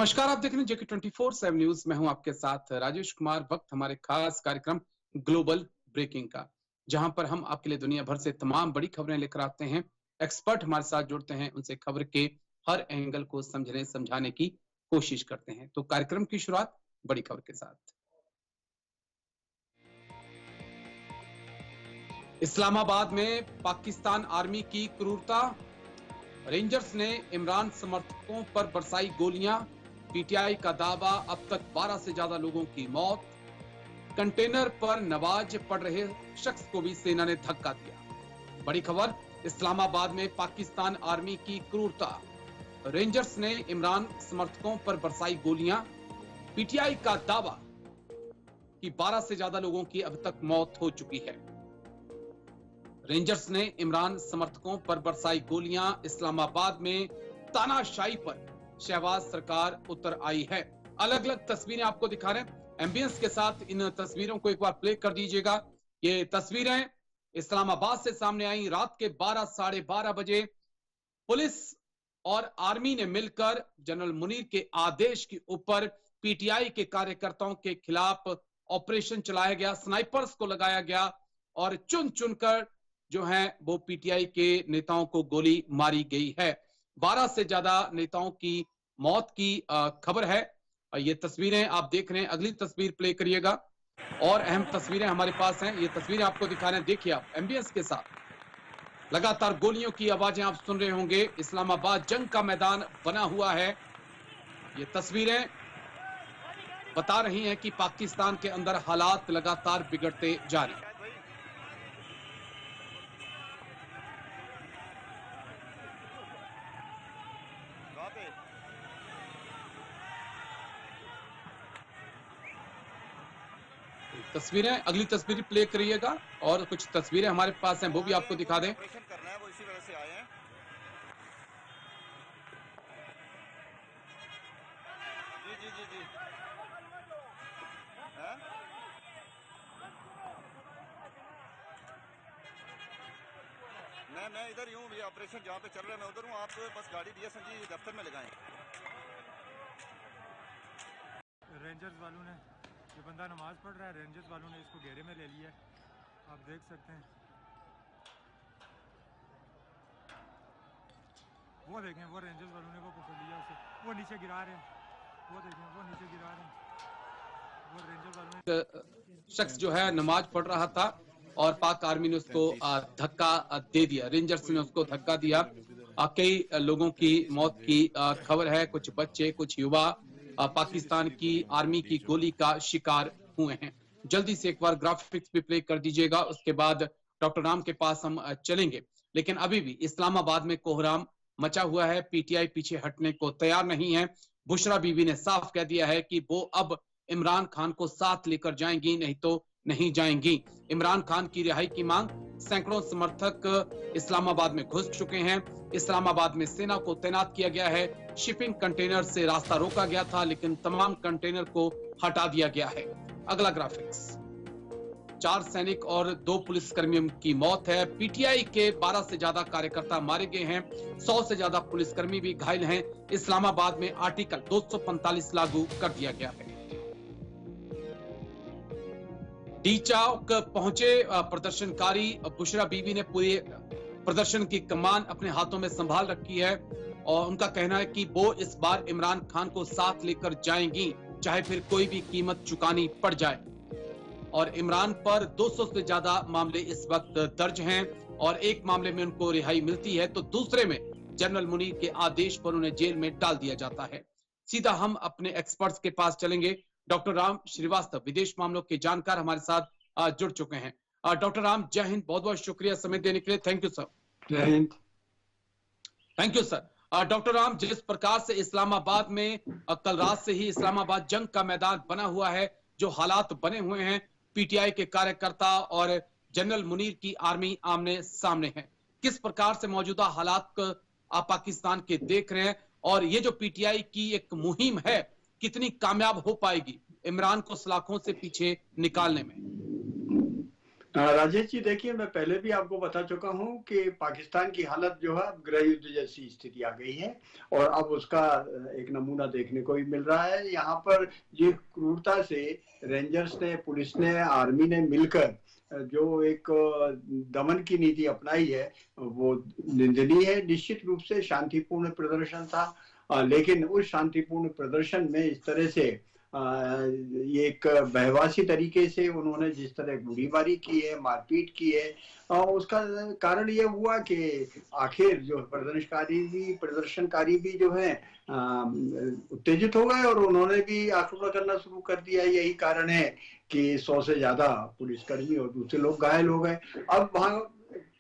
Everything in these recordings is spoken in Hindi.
नमस्कार, आप देख रहे हैं जेके 24/7 न्यूज। मैं हूं आपके साथ राजेश कुमार। वक्त हमारे खास कार्यक्रम ग्लोबल ब्रेकिंग का, जहां पर हम आपके लिए दुनिया भर से तमाम बड़ी खबरें लेकर आते हैं। एक्सपर्ट हमारे साथ जुड़ते हैं, उनसे खबर के हर एंगल को समझने समझाने की कोशिश करते हैं। तो कार्यक्रम की शुरुआत बड़ी खबर के साथ। इस्लामाबाद में पाकिस्तान आर्मी की क्रूरता, रेंजर्स ने इमरान समर्थकों पर बरसाई गोलियां, पीटीआई का दावा अब तक 12 से ज्यादा लोगों की मौत, कंटेनर पर नमाज पढ़ रहे शख्स को भी सेना ने धक्का दिया। बड़ी खबर, इस्लामाबाद में पाकिस्तान आर्मी की क्रूरता, रेंजर्स ने इमरान समर्थकों पर बरसाई गोलियां, पीटीआई का दावा कि 12 से ज्यादा लोगों की अब तक मौत हो चुकी है। रेंजर्स ने इमरान समर्थकों पर बरसाई गोलियां, इस्लामाबाद में तानाशाही पर शहबाज सरकार उतर आई है। अलग अलग तस्वीरें आपको दिखा रहे हैं एम्बियंस के साथ। इन तस्वीरों को एक बार प्ले कर दीजिएगा। ये तस्वीरें इस्लामाबाद से सामने आई रात के 12 साढ़े 12 बजे। पुलिस और आर्मी ने मिलकर जनरल मुनीर के आदेश के ऊपर पीटीआई के कार्यकर्ताओं के खिलाफ ऑपरेशन चलाया गया, स्नाइपर्स को लगाया गया और चुन चुनकर जो है वो पीटीआई के नेताओं को गोली मारी गई है। 12 से ज्यादा नेताओं की मौत की खबर है। ये तस्वीरें आप देख रहे हैं। अगली तस्वीर प्ले करिएगा। और अहम तस्वीरें हमारे पास हैं। ये तस्वीरें आपको दिखा रहे हैं, देखिए आप एम्बियंस के साथ। लगातार गोलियों की आवाजें आप सुन रहे होंगे। इस्लामाबाद जंग का मैदान बना हुआ है। ये तस्वीरें बता रही हैं कि पाकिस्तान के अंदर हालात लगातार बिगड़ते जा रहे हैं। तस्वीरें, अगली तस्वीर प्ले करिएगा। और कुछ तस्वीरें हमारे पास हैं, वो भी आपको दिखा दें। करना है, वो इसी वजह से आए हैं। जी जी जी जी मैं इधर यूं, ये ऑपरेशन जहाँ पे चल रहा है मैं उधर हूँ। आप बस गाड़ी डीएसएनजी दफ्तर में लगाएं। रेंजर्स वालों ने, ये बंदा नमाज पढ़ रहा है, रेंजर्स वालों ने इसको घेरे में ले लिया है, आप देख सकते हैं। वो देखें, वो रेंजर्स वालों ने वो पकड़ लिया उसे, वो नीचे गिरा रहे हैं। वो देखें, वो नीचे गिरा रहे हैं। वो रेंजर्स वालों ने, शख्स जो है नमाज पढ़ रहा था और पाक आर्मी ने उसको धक्का दे दिया। रेंजर्स ने उसको धक्का दिया। कई लोगों की मौत की खबर है। कुछ बच्चे, कुछ युवा पाकिस्तान की आर्मी की गोली का शिकार हुए हैं। जल्दी से एक बार ग्राफिक्स भी प्ले कर दीजिएगा, उसके बाद डॉक्टर राम के पास हम चलेंगे। लेकिन अभी भी इस्लामाबाद में कोहराम मचा हुआ है। पीटीआई पीछे हटने को तैयार नहीं है। बुशरा बीवी ने साफ कह दिया है कि वो अब इमरान खान को साथ लेकर जाएंगी, नहीं तो नहीं जाएंगी। इमरान खान की रिहाई की मांग, सैकड़ों समर्थक इस्लामाबाद में घुस चुके हैं। इस्लामाबाद में सेना को तैनात किया गया है। शिपिंग कंटेनर से रास्ता रोका गया था, लेकिन तमाम कंटेनर को हटा दिया गया है। अगला ग्राफिक्स, 4 सैनिक और 2 पुलिसकर्मियों की मौत है। पीटीआई के 12 से ज्यादा कार्यकर्ता मारे गए हैं। 100 से ज्यादा पुलिसकर्मी भी घायल हैं। इस्लामाबाद में आर्टिकल 245 लागू कर दिया गया है। डी चौक पहुंचे प्रदर्शनकारी। बुशरा बीवी ने पूरे प्रदर्शन की कमान अपने हाथों में संभाल रखी है और उनका कहना है कि वो इस बार इमरान खान को साथ लेकर जाएंगी, चाहे फिर कोई भी कीमत चुकानी पड़ जाए। और इमरान पर 200 से ज्यादा मामले इस वक्त दर्ज हैं और एक मामले में उनको रिहाई मिलती है तो दूसरे में जनरल मुनीर के आदेश पर उन्हें जेल में डाल दिया जाता है। सीधा हम अपने एक्सपर्ट्स के पास चलेंगे। डॉक्टर राम श्रीवास्तव, विदेश मामलों के जानकार, हमारे साथ जुड़ चुके हैं। डॉक्टर राम, जय हिंद, बहुत बहुत शुक्रिया समय देने के लिए। Thank you sir. Jai Hind. Thank you sir. Doctor Ram, जिस प्रकार से इस्लामाबाद में कल रात से ही इस्लामाबाद जंग का मैदान बना हुआ है, जो हालात बने हुए हैं, पीटीआई के कार्यकर्ता और जनरल मुनीर की आर्मी आमने सामने है, किस प्रकार से मौजूदा हालात आप पाकिस्तान के देख रहे हैं और ये जो पीटीआई की एक मुहिम है कितनी कामयाब हो पाएगी इमरान को सलाखों से पीछे निकालने में? राजेश जी, देखिए, मैं पहले भी आपको बता चुका हूं कि पाकिस्तान की हालत जो है अब गृह युद्ध जैसी स्थिति आ गई है, और अब उसका एक नमूना देखने को भी मिल रहा है। यहाँ पर ये क्रूरता से रेंजर्स ने, पुलिस ने, आर्मी ने मिलकर जो एक दमन की नीति अपनाई है, वो निंदनीय है। निश्चित रूप से शांतिपूर्ण प्रदर्शन था, लेकिन उस शांतिपूर्ण प्रदर्शन में इस तरह से ये एक बहवासी तरीके से उन्होंने जिस तरह गोलीबारी की है, मारपीट की है, उसका कारण ये हुआ कि आखिर जो प्रदर्शनकारी भी जो है उत्तेजित हो गए, और उन्होंने भी आक्रमण करना शुरू कर दिया। यही कारण है कि 100 से ज्यादा पुलिसकर्मी और दूसरे लोग घायल हो गए। अब वहां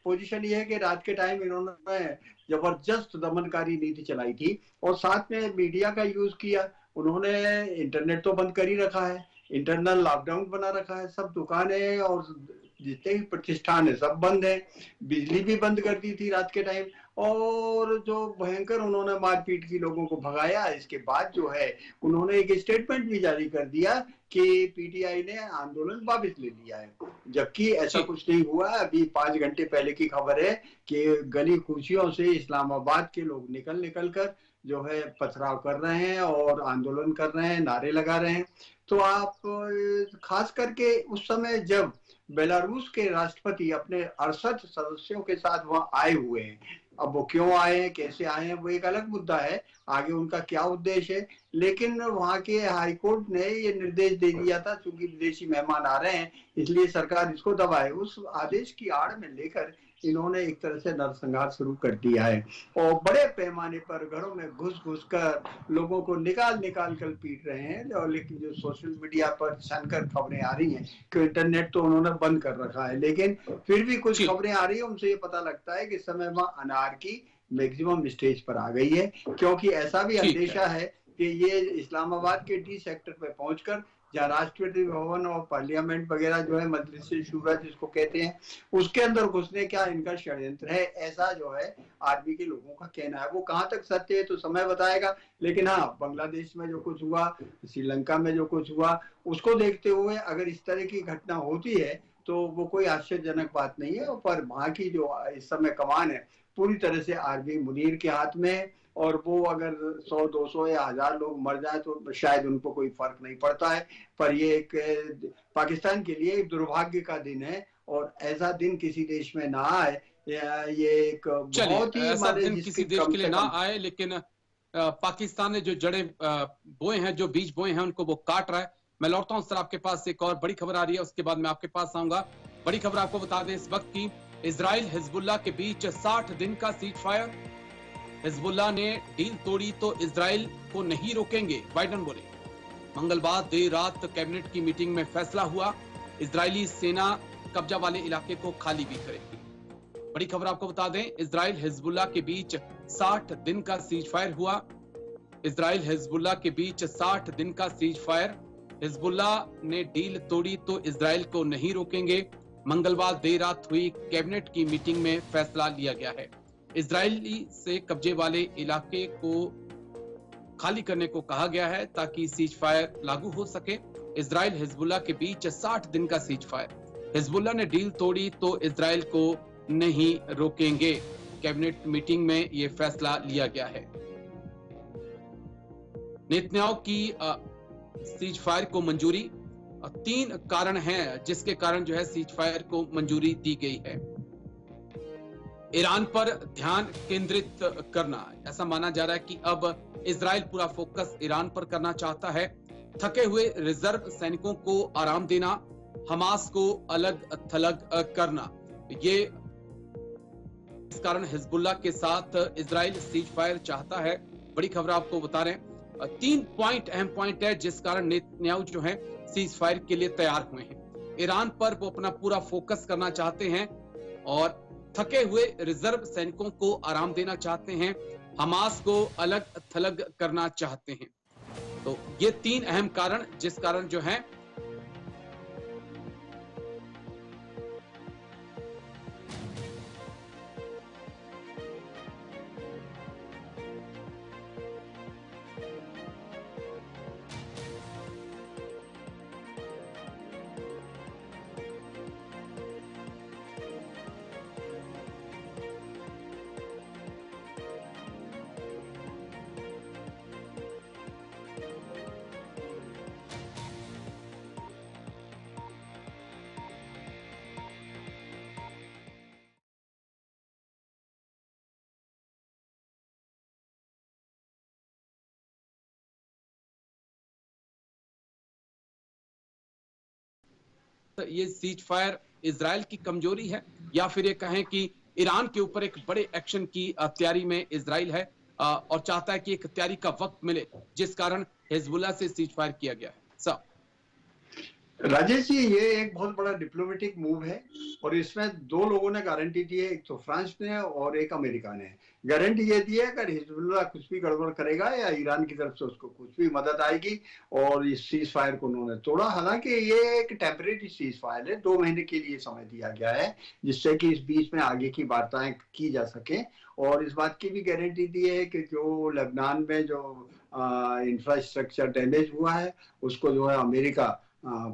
पोजीशन ये है कि रात के टाइम इन्होंने जबरदस्त दमनकारी नीति चलाई थी, और साथ में मीडिया का यूज किया। उन्होंने इंटरनेट तो बंद कर ही रखा है, इंटरनल लॉकडाउन बना रखा है, सब दुकानें और जितने भी प्रतिष्ठान है सब बंद है, बिजली भी बंद कर दी थी रात के टाइम, और जो भयंकर उन्होंने मारपीट की, लोगों को भगाया। इसके बाद जो है उन्होंने एक स्टेटमेंट भी जारी कर दिया कि पीटीआई ने आंदोलन वापस ले लिया है, जबकि ऐसा कुछ नहीं हुआ। अभी 5 घंटे पहले की खबर है कि गली कूचियों से इस्लामाबाद के लोग निकल निकल कर जो है पथराव कर रहे हैं और आंदोलन कर रहे हैं, नारे लगा रहे हैं। तो आप खास करके उस समय जब बेलारूस के राष्ट्रपति अपने 68 सदस्यों के साथ वहां आए हुए हैं, अब वो क्यों आए हैं, कैसे आए हैं, वो एक अलग मुद्दा है, आगे उनका क्या उद्देश्य है। लेकिन वहां के हाईकोर्ट ने ये निर्देश दे दिया था, चूंकि विदेशी मेहमान आ रहे हैं इसलिए सरकार इसको दबाए, उस आदेश की आड़ में लेकर इन्होंने एक तरह से नरसंहार शुरू कर दिया है, और बड़े पैमाने पर घरों में घुस घुस कर लोगों को निकाल निकाल कर पीट रहे हैं। और लेकिन जो सोशल मीडिया पर छनकर खबरें आ रही हैं कि इंटरनेट तो उन्होंने बंद कर रखा है, लेकिन फिर भी कुछ खबरें आ रही है, उनसे ये पता लगता है कि इस समय वहां अनारकी मैक्सिमम स्टेज पर आ गई है, क्योंकि ऐसा भी अंदेशा है कि ये इस्लामाबाद के डी सेक्टर पे पहुंचकर, जहाँ राष्ट्रपति भवन और पार्लियामेंट वगैरह जो है, मजलिस शूरा जिसको कहते हैं, उसके अंदर घुसने का इनका षड्यंत्र है, ऐसा जो है आर्मी के लोगों का कहना है। वो कहाँ तक सत्य है तो समय बताएगा, लेकिन हाँ, बांग्लादेश में जो कुछ हुआ, श्रीलंका में जो कुछ हुआ, उसको देखते हुए अगर इस तरह की घटना होती है तो वो कोई आश्चर्यजनक बात नहीं है। पर वहां की जो इस समय कमान है पूरी तरह से आर्मी मुनीर के हाथ में है, और वो अगर 100, 200 या 1000 लोग मर जाए तो शायद उनको कोई फर्क नहीं पड़ता है। पर ये एक पाकिस्तान के लिए एक दुर्भाग्य का दिन है, और ऐसा दिन किसी देश में ना आए। ये एक बहुत ही ऐसा दिन किसी देश के लिए ना आए, लेकिन पाकिस्तान ने जो जड़े बोए हैं, जो बीज बोए हैं, उनको वो काट रहा है। मैं लौटता हूं सर आपके पास, एक और बड़ी खबर आ रही है, उसके बाद मैं आपके पास आऊंगा। बड़ी खबर आपको बता दें इस वक्त की, इजराइल हिजबुल्लाह के बीच 60 दिन का सीज फायर। हिजबुल्लाह ने डील तोड़ी तो इजराइल को नहीं रोकेंगे, बाइडन बोले। मंगलवार देर रात कैबिनेट की मीटिंग में फैसला हुआ, इजरायली सेना कब्जा वाले इलाके को खाली भी करेगी। बड़ी खबर आपको बता दें, इजराइल हिजबुल्लाह के बीच 60 दिन का सीज फायर हुआ। इजराइल हिजबुल्लाह के बीच 60 दिन का सीज फायर। हिजबुल्लाह ने डील तोड़ी तो इजराइल को नहीं रोकेंगे। मंगलवार देर रात हुई कैबिनेट की मीटिंग में फैसला लिया गया है। इजरायली से कब्जे वाले इलाके को खाली करने को कहा गया है ताकि सीज फायर लागू हो सके। इजराइल हिजबुल्लाह के बीच 60 दिन का सीज फायर। हिजबुल्लाह ने डील तोड़ी तो इजराइल को नहीं रोकेंगे। कैबिनेट मीटिंग में यह फैसला लिया गया है। नेतन्याहू की सीज फायर को मंजूरी, 3 कारण हैं जिसके कारण जो है सीज फायर को मंजूरी दी गई है। ईरान पर ध्यान केंद्रित करना, ऐसा माना जा रहा है कि अब इजराइल पूरा फोकस ईरान पर करना चाहता है। थके हुए रिजर्व सैनिकों को आराम देना, हमास को अलग थलग करना, ये इस कारण हिजबुल्लाह के साथ इजराइल सीज फायर चाहता है। बड़ी खबर आपको बता रहे हैं, 3 पॉइंट अहम पॉइंट है जिस कारण नेतन्याहू जो है सीज फायर के लिए तैयार हुए हैं। ईरान पर वो अपना पूरा फोकस करना चाहते हैं और थके हुए रिजर्व सैनिकों को आराम देना चाहते हैं, हमास को अलग थलग करना चाहते हैं। तो ये 3 अहम कारण जिस कारण जो है ये सीज फायर इजराइल की कमजोरी है या फिर ये कहें कि ईरान के ऊपर एक बड़े एक्शन की तैयारी में इजराइल है और चाहता है कि एक तैयारी का वक्त मिले जिस कारण हिजबुल्लाह से सीज फायर किया गया है? सर राजेश जी, ये एक बहुत बड़ा डिप्लोमेटिक मूव है और इसमें दो लोगों ने गारंटी दी है, एक तो फ्रांस ने और एक अमेरिका ने। गारंटी ये दी है अगर हिजबुल्लाह कुछ भी गड़बड़ करेगा या ईरान की तरफ से उसको कुछ भी मदद आएगी और इस सीज फायर को उन्होंने तोड़ा। हालांकि ये एक टेम्परेरी सीज फायर है, 2 महीने के लिए समय दिया गया है जिससे कि इस बीच में आगे की वार्ताएं की जा सके। और इस बात की भी गारंटी दी है कि जो लेबनान में जो इंफ्रास्ट्रक्चर डैमेज हुआ है उसको जो है अमेरिका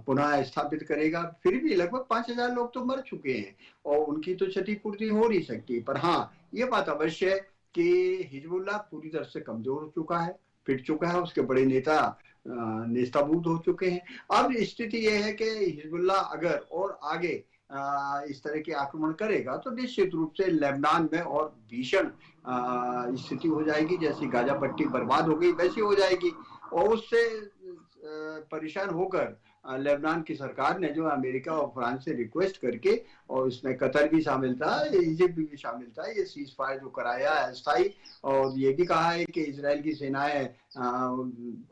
पुनः स्थापित करेगा। फिर भी लगभग 5,000 लोग तो मर चुके हैं और उनकी तो क्षतिपूर्ति हो नहीं सकती। पर हाँ, ये बात अवश्य है कि हिजबुल्लाह पूरी तरह से कमजोर हो चुका है, पिट चुका है, उसके बड़े नेता नेस्ताबूद हो चुके हैं। अब स्थिति ये है कि हिजबुल्लाह अगर और आगे इस तरह के आक्रमण करेगा तो निश्चित रूप से लेबनान में और भीषण स्थिति हो जाएगी। जैसी गाजा पट्टी बर्बाद हो गई वैसी हो जाएगी और उससे परेशान होकर लेबनान की सरकार ने जो अमेरिका और फ्रांस से रिक्वेस्ट करके, और इसमें कतर भी शामिल था, इजिप्ट भी शामिल था, ये सीज फायर जो कराया है अस्थायी। और ये भी कहा है कि इजराइल की सेनाएं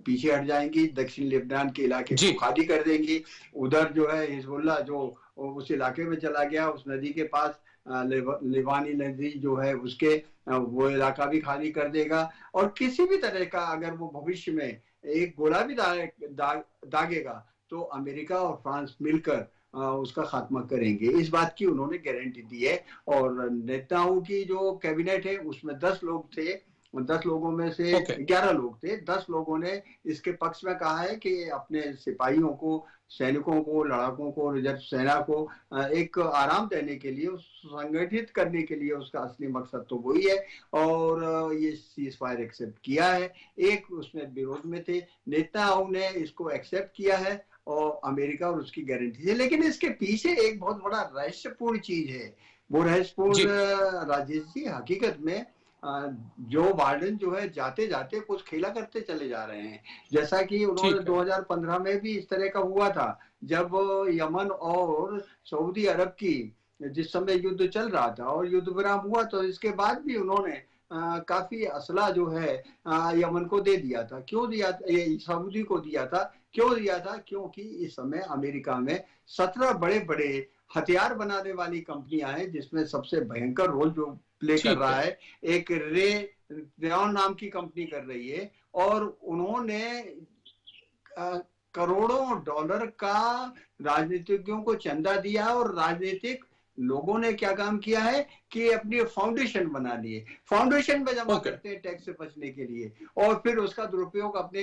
पीछे हट जाएंगी, दक्षिण लेबनान के इलाके को खाली कर देंगी। उधर जो है हिजबुल्लाह जो उस इलाके में चला गया, उस नदी के पास लिबानी नदी जो है उसके वो इलाका भी खाली कर देगा। और किसी भी तरह का अगर वो भविष्य में एक गोला भी दागेगा तो अमेरिका और फ्रांस मिलकर उसका खात्मा करेंगे। इस बात की उन्होंने गारंटी दी है। और नेताओं की जो कैबिनेट है उसमें 10 लोग थे, 10 लोगों में से 11 लोग थे। 10 लोगों ने इसके पक्ष में कहा है कि अपने सिपाहियों को, सैनिकों को, लड़ाकों को, रिजर्व सेना को एक आराम देने के लिए, संगठित करने के लिए उसका असली मकसद तो वही है। और ये सीज फायर एक्सेप्ट किया है। एक उसमें विरोध में थे, नेताओं ने इसको एक्सेप्ट किया है और अमेरिका और उसकी गारंटी है। लेकिन इसके पीछे एक बहुत बड़ा रहस्यपूर्ण चीज है। वो रहस्यपूर्ण राजेश जी, हकीकत में जो बाइडेन जो है जाते जाते कुछ खेला करते चले जा रहे हैं। जैसा कि उन्होंने 2015 में भी इस तरह का हुआ था जब यमन और सऊदी अरब की जिस समय युद्ध चल रहा था और युद्ध विराम हुआ, तो इसके बाद भी उन्होंने काफी असला जो है यमन को दे दिया था। क्यों दिया? सऊदी को दिया था। क्यों दिया था? क्योंकि इस समय अमेरिका में 17 बड़े बड़े हथियार बनाने वाली कंपनियां हैं जिसमें सबसे भयंकर रोल जो प्ले कर रहा है एक रेयॉन नाम की कंपनी कर रही है। और उन्होंने करोड़ों डॉलर का राजनीतिज्ञों को चंदा दिया और राजनीतिक लोगों ने क्या काम किया है कि अपनी फाउंडेशन बना लिए, फाउंडेशन में जमा करते हैं टैक्स से बचने के लिए और फिर उसका दुरुपयोग अपने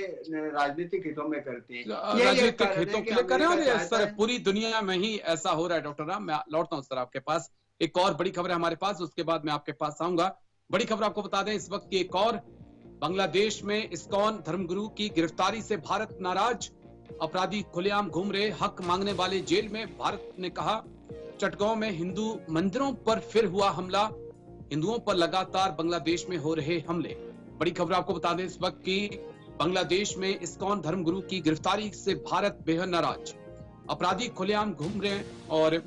राजनीतिक हितों में करते हैं। राजनीतिक हितों के लिए करें और सर पूरी दुनिया में ही ऐसा हो रहा है। डॉक्टर राम, मैं लौटता हूं सर आपके पास। एक और बड़ी खबर है हमारे पास, उसके बाद मैं आपके पास आऊंगा। बड़ी खबर आपको बता दें इस वक्त की एक और, बांग्लादेश में इस्कॉन धर्मगुरु की गिरफ्तारी से भारत नाराज, अपराधी खुलेआम घूम रहे, हक मांगने वाले जेल में। भारत ने कहा चटगांव में हिंदू मंदिरों पर फिर हुआ हमला, हिंदुओं पर लगातार बांग्लादेश में हो रहे हमले। बड़ी खबर आपको बता दें इस वक्त की, बांग्लादेश में इस्कॉन धर्मगुरु की गिरफ्तारी से भारत बेहद नाराज, अपराधी खुलेआम घूम रहे हैं और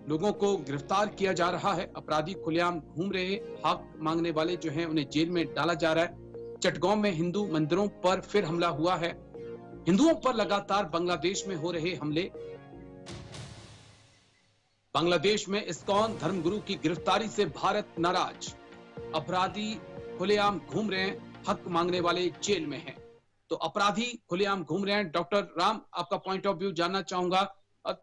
लोगों को गिरफ्तार किया जा रहा है। अपराधी खुलेआम घूम रहे, हक मांगने वाले जो हैं उन्हें जेल में डाला जा रहा है। चटगांव में हिंदू मंदिरों पर फिर हमला हुआ है, हिंदुओं पर लगातार बांग्लादेश में हो रहे हमले। बांग्लादेश में इस्कॉन धर्मगुरु की गिरफ्तारी से भारत नाराज, अपराधी खुलेआम घूम रहे हैं, हक मांगने वाले जेल में हैं। तो अपराधी खुलेआम घूम रहे हैं। डॉक्टर राम, आपका पॉइंट ऑफ व्यू जानना चाहूंगा।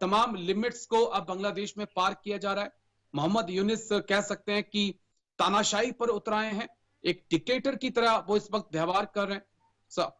तमाम लिमिट्स को अब बांग्लादेश में पार किया जा रहा है। मोहम्मद यूनिस कह सकते हैं कि तानाशाही पर उतर आए हैं, एक डिक्टेटर की तरह वो इस वक्त व्यवहार कर रहे हैं। सर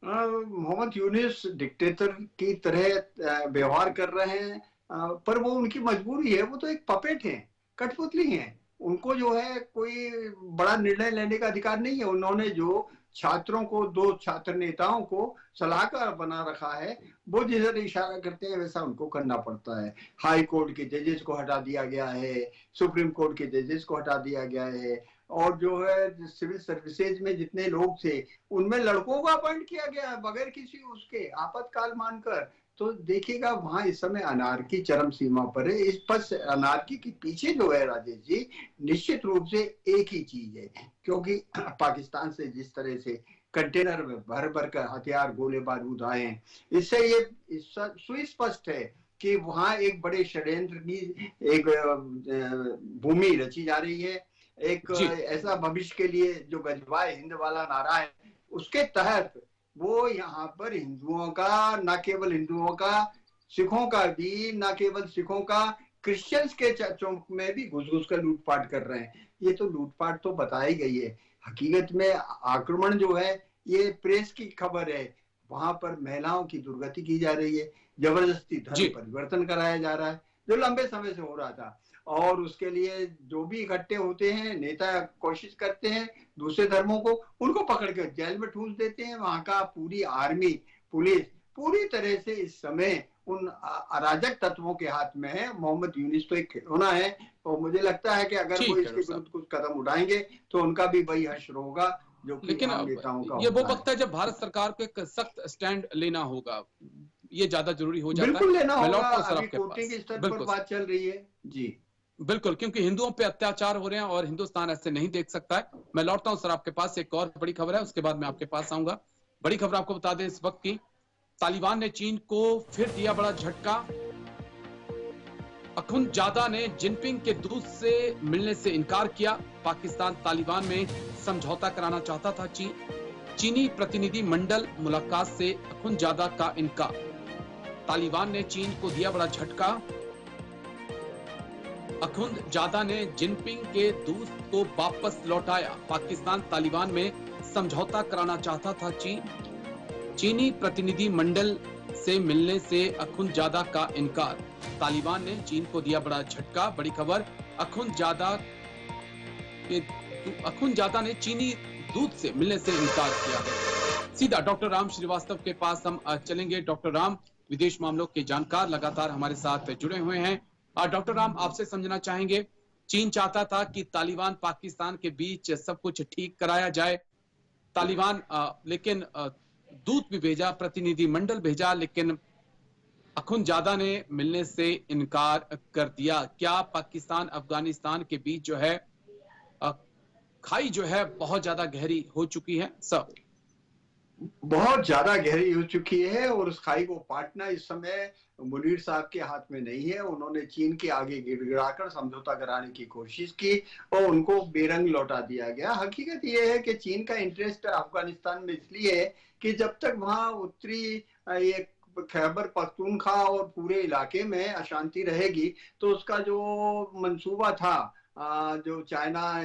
मोहम्मद यूनिस डिक्टेटर की तरह व्यवहार कर रहे हैं, पर वो उनकी मजबूरी है। वो तो एक पपेट है, कठपुतली है। उनको जो है कोई बड़ा निर्णय लेने का अधिकार नहीं है। उन्होंने जो छात्रों को, 2 छात्र नेताओं को सलाहकार बना रखा है, वो जिधर इशारा करते हैं वैसा उनको करना पड़ता है। हाई कोर्ट के जजेस को हटा दिया गया है, सुप्रीम कोर्ट के जजेस को हटा दिया गया है और जो है सिविल सर्विसेज में जितने लोग थे उनमें लड़कों को अपॉइंट किया गया है बगैर किसी उसके आपातकाल मानकर। तो देखिएगा वहां इस समय अनारकी चरम सीमा पर है। इस पर अनारकी के पीछे जो है राजेश जी, निश्चित रूप से एक ही चीज है, क्योंकि पाकिस्तान से जिस तरह से कंटेनर में भर भर कर हथियार गोले बारूद आए हैं, इससे ये सुस्पष्ट है कि वहां एक बड़े षड्यंत्र की एक भूमि रची जा रही है। एक ऐसा भविष्य के लिए जो गजवाए हिंद वाला नारा है, उसके तहत वो यहाँ पर हिंदुओं का, न केवल हिंदुओं का, सिखों का भी, न केवल सिखों का, क्रिश्चियंस के चर्चों में भी घुस घुस कर लूटपाट कर रहे हैं। ये तो लूटपाट तो बताई गई है, हकीकत में आक्रमण जो है ये प्रेस की खबर है। वहां पर महिलाओं की दुर्गति की जा रही है, जबरदस्ती धर्म परिवर्तन कराया जा रहा है, जो लंबे समय से हो रहा था। और उसके लिए जो भी इकट्ठे होते हैं नेता कोशिश करते हैं दूसरे धर्मों को, उनको पकड़ कर जेल में ठूस देते हैं। वहां का पूरी आर्मी, पुलिस पूरी तरह से इस समय उन अराजक तत्वों के हाथ में है। मोहम्मद यूनिस तो एक खिलौना है, और मुझे लगता है कि अगर वो इसके विरुद्ध कुछ कदम उठाएंगे तो उनका भी वही हश्र होगा जो कि नेताओं का। ये वो वक्त है जब भारत सरकार को एक सख्त स्टैंड लेना होगा, ये ज्यादा जरूरी हो जाता है। बिल्कुल लेना होगा, अभी कोर्टिंग के स्तर पर बात चल रही है जी। बिल्कुल, क्योंकि हिंदुओं पे अत्याचार हो रहे हैं और हिंदुस्तान ऐसे नहीं देख सकता है। मैं लौटता हूं सर आपके पास, एक और बड़ी खबर है, उसके बाद मैं आपके पास आऊंगा। बड़ी खबर आपको बता दें इस वक्त की, तालिबान ने चीन को फिर दिया बड़ा झटका। अखुंदजादा ने जिनपिंग के दूत से मिलने से इनकार किया। पाकिस्तान तालिबान में समझौता कराना चाहता था चीनी प्रतिनिधि मंडल मुलाकात से अखुंदजादा का इनकार। तालिबान ने चीन को दिया बड़ा झटका। अखुंदजादा ने जिनपिंग के दूत को वापस लौटाया। पाकिस्तान तालिबान में समझौता कराना चाहता था चीनी प्रतिनिधि मंडल से मिलने से अखुंदजादा का इनकार। तालिबान ने चीन को दिया बड़ा झटका। बड़ी खबर, अखुंदजादा ने चीनी दूत से मिलने से इनकार किया है। सीधा डॉक्टर राम श्रीवास्तव के पास हम चलेंगे। डॉक्टर राम विदेश मामलों के जानकार लगातार हमारे साथ जुड़े हुए हैं। डॉक्टर राम, आपसे समझना चाहेंगे, चीन चाहता था कि तालिबान पाकिस्तान के बीच सब कुछ ठीक कराया जाए। तालिबान लेकिन दूत भी भेजा, प्रतिनिधि मंडल भेजा, लेकिन अखुंदजादा ने मिलने से इनकार कर दिया। क्या पाकिस्तान अफगानिस्तान के बीच जो है खाई जो है बहुत ज्यादा गहरी हो चुकी है सर? बहुत ज्यादा गहरी हो चुकी है, और उस खाई को पाटना इस समय मुनीर साहब के हाथ में नहीं है। उन्होंने चीन के आगे गिड़गिड़ाकर समझौता कराने की कोशिश की और उनको बेरंग लौटा दिया गया। हकीकत यह है कि चीन का इंटरेस्ट अफगानिस्तान में इसलिए है कि जब तक वहां उत्तरी एक खैबर पख्तूनख्वा और पूरे इलाके में अशांति रहेगी, तो उसका जो मंसूबा था जो चाइना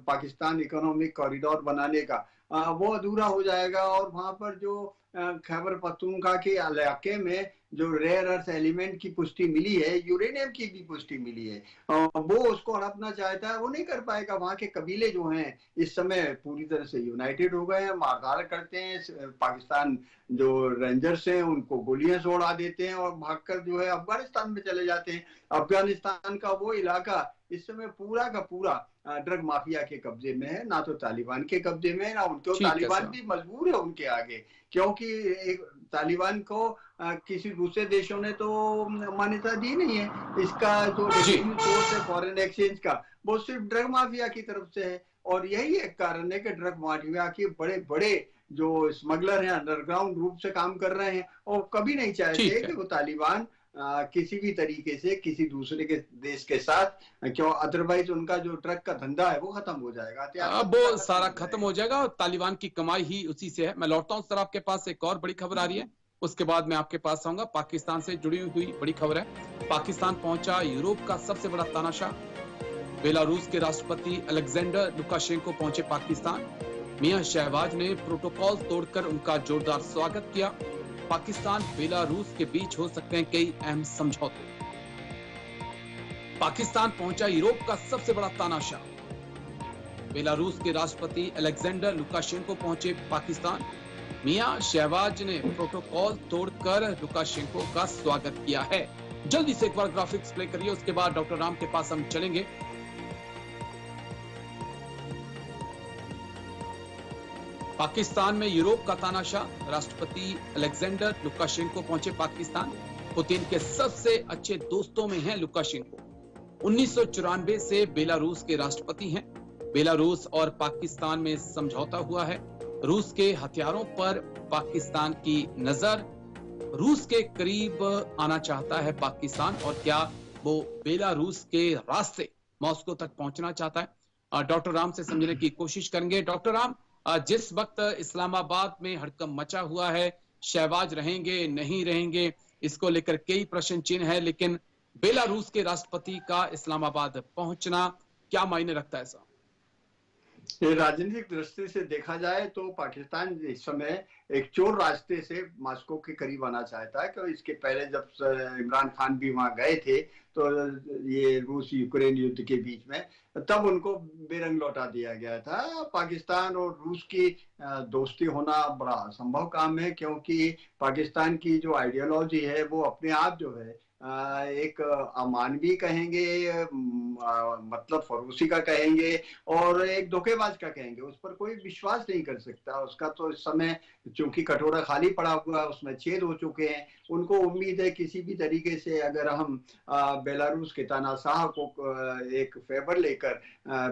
पाकिस्तान इकोनॉमिक कॉरिडोर बनाने का, वो अधूरा हो जाएगा। और वहां पर जो खैबर पख्तूनख्वा के इलाके में जो रेयर अर्थ एलिमेंट की पुष्टि मिली है, यूरेनियम की भी पुष्टि मिली है, वो उसको हड़पना चाहता है, वो नहीं कर पाएगा। वहां के कबीले जो हैं इस समय पूरी तरह से यूनाइटेड हो गए हैं, मारधाड़ करते हैं। पाकिस्तान जो रेंजर्स हैं उनको गोलियां से उड़ा देते हैं और भागकर जो है अफगानिस्तान में चले जाते हैं। अफगानिस्तान का वो इलाका इस समय पूरा का पूरा ड्रग माफिया के कब्जे में है, ना तो तालिबान के कब्जे में है ना उनके। तालिबान भी मजबूर है उनके आगे, क्योंकि एक तालिबान को किसी दूसरे देशों ने तो मान्यता दी नहीं है। इसका जो सोर्स है फॉरेन एक्सचेंज का, वो सिर्फ ड्रग माफिया की तरफ से है। और यही एक कारण है कि ड्रग माफिया के बड़े बड़े जो स्मगलर हैं अंडरग्राउंड रूप से काम कर रहे हैं, और कभी नहीं चाहते कि वो तालिबान किसी भी तरीके से किसी दूसरे के देश के साथ, क्यों अदरवाइज उनका जो ड्रग का धंधा है वो खत्म हो जाएगा, अब वो सारा खत्म हो जाएगा और तालिबान की कमाई ही उसी से है। मैं लौटता हूँ सर आपके पास, एक और बड़ी खबर आ रही है, उसके बाद मैं आपके पास आऊंगा। पाकिस्तान से जुड़ी हुई बड़ी खबर है। पाकिस्तान पहुंचा यूरोप का सबसे बड़ा तानाशाह। बेलारूस के राष्ट्रपति अलेक्जेंडर लुकाशेंको पहुंचे पाकिस्तान। मियां शहबाज ने प्रोटोकॉल तोड़कर उनका जोरदार स्वागत किया। पाकिस्तान बेलारूस के बीच हो सकते हैं कई अहम समझौते। पाकिस्तान पहुंचा यूरोप का सबसे बड़ा तानाशाह। बेलारूस के राष्ट्रपति अलेक्जेंडर लुकाशेंको पहुंचे पाकिस्तान। मियां शहबाज ने प्रोटोकॉल तोड़कर लुकाशेंको का स्वागत किया है। जल्दी से एक बार ग्राफिक्स प्ले करिए, उसके बाद डॉक्टर राम के पास हम चलेंगे। पाकिस्तान में यूरोप का तानाशाह, राष्ट्रपति अलेक्जेंडर लुकाशेंको पहुंचे पाकिस्तान। पुतिन के सबसे अच्छे दोस्तों में हैं लुकाशेंको। 1994 से बेलारूस के राष्ट्रपति हैं। बेलारूस और पाकिस्तान में समझौता हुआ है। रूस के हथियारों पर पाकिस्तान की नजर, रूस के करीब आना चाहता है पाकिस्तान, और क्या वो बेलारूस के रास्ते मॉस्को तक पहुंचना चाहता है? डॉक्टर राम से समझने की कोशिश करेंगे। डॉक्टर राम, जिस वक्त इस्लामाबाद में हड़कंप मचा हुआ है, शहबाज रहेंगे नहीं रहेंगे, इसको लेकर कई प्रश्न चिन्ह है, लेकिन बेलारूस के राष्ट्रपति का इस्लामाबाद पहुंचना क्या मायने रखता है साहब? राजनीतिक दृष्टि से देखा जाए तो पाकिस्तान इस समय एक चोर रास्ते से मॉस्को के करीब आना चाहता है, क्योंकि इसके पहले जब इमरान खान भी वहां गए थे तो ये रूस यूक्रेन युद्ध के बीच में, तब उनको बेरंग लौटा दिया गया था। पाकिस्तान और रूस की दोस्ती होना बड़ा असंभव काम है, क्योंकि पाकिस्तान की जो आइडियोलॉजी है वो अपने आप जो है एक अमानवी कहेंगे, मतलब फरूसी का कहेंगे, और एक धोखेबाज का कहेंगे। उस पर कोई विश्वास नहीं कर सकता। उसका तो इस समय चूंकि कटोरा खाली पड़ा हुआ है, उसमें छेद हो चुके हैं। उनको उम्मीद है किसी भी तरीके से अगर हम बेलारूस के तानाशाह को एक फेवर लेकर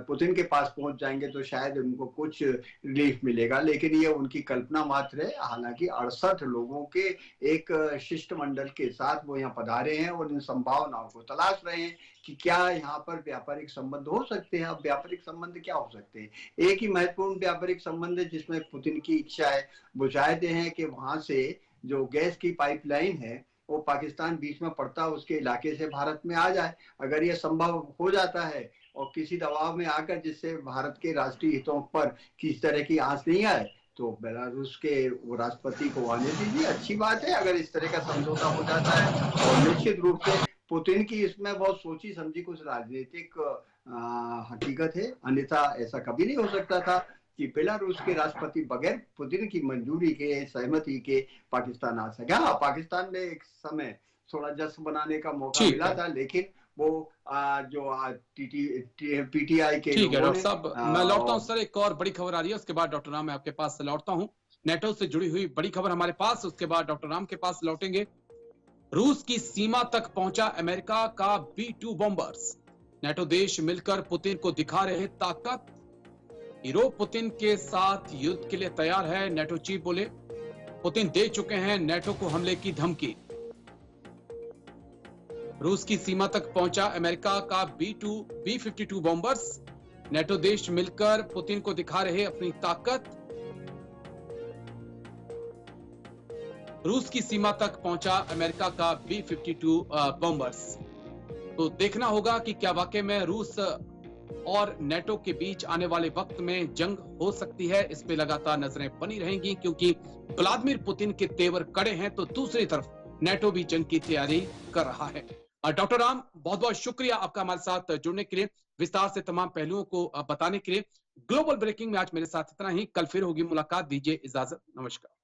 पुतिन के पास पहुंच जाएंगे तो शायद उनको कुछ रिलीफ मिलेगा, लेकिन ये उनकी कल्पना मात्र है। हालांकि 68 लोगों के एक शिष्टमंडल के साथ वो यहाँ पधारे हैं और इन संभावनाओं को तलाश रहे हैं कि क्या यहाँ पर व्यापारिक संबंध हो सकते हैं। अब व्यापारिक संबंध क्या हो सकते हैं? एक ही महत्वपूर्ण व्यापारिक संबंध है जिसमें पुतिन की इच्छा है, वो चाहते हैं कि वहां से जो गैस की पाइपलाइन है वो पाकिस्तान बीच में पड़ता है उसके इलाके से भारत में आ जाए। अगर ये संभव हो जाता है और किसी दबाव में आकर जिससे भारत के राष्ट्रीय हितों पर किसी तरह की आंच नहीं आए, तो बेलारूस के वो राष्ट्रपति को आने दीजिए, अच्छी बात है अगर इस तरह का समझौता हो जाता है। और निश्चित रूप से पुतिन की इसमें बहुत सोची समझी कुछ राजनीतिक हकीकत है, अन्यथा ऐसा कभी नहीं हो सकता था कि बेलारूस के राष्ट्रपति बगैर पुतिन की मंजूरी के, सहमति के पाकिस्तान आ सके। हाँ, पाकिस्तान ने एक समय थोड़ा जश्न बनाने का मौका मिला था, लेकिन वो जो पीटीआई के ठीक है डॉक्टर साहब, मैं लौटता हूँ सर। एक और बड़ी खबर आ रही है, उसके बाद डॉक्टर राम मैं आपके पास लौटता हूँ। नेटो से जुड़ी हुई बड़ी खबर हमारे पास, उसके बाद डॉक्टर राम के पास लौटेंगे। रूस की सीमा तक पहुंचा अमेरिका का B-2 बॉम्बर्स। नेटो देश मिलकर पुतिन को दिखा रहे ताकत। यूरोप पुतिन के साथ युद्ध के लिए तैयार है, नेटो चीफ बोले। पुतिन दे चुके हैं नेटो को हमले की धमकी। रूस की सीमा तक पहुंचा अमेरिका का B-52 बॉम्बर्स। नेटो देश मिलकर पुतिन को दिखा रहे अपनी ताकत। रूस की सीमा तक पहुंचा अमेरिका का B-52 बॉम्बर्स। तो देखना होगा कि क्या वाकई में रूस और नेटो के बीच आने वाले वक्त में जंग हो सकती है। इस पे लगातार नजरें बनी रहेंगी, क्योंकि व्लादिमीर पुतिन के तेवर कड़े हैं, तो दूसरी तरफ नेटो भी जंग की तैयारी कर रहा है। डॉक्टर राम, बहुत बहुत शुक्रिया आपका हमारे साथ जुड़ने के लिए, विस्तार से तमाम पहलुओं को बताने के लिए। ग्लोबल ब्रेकिंग में आज मेरे साथ इतना ही। कल फिर होगी मुलाकात, दीजिए इजाजत, नमस्कार।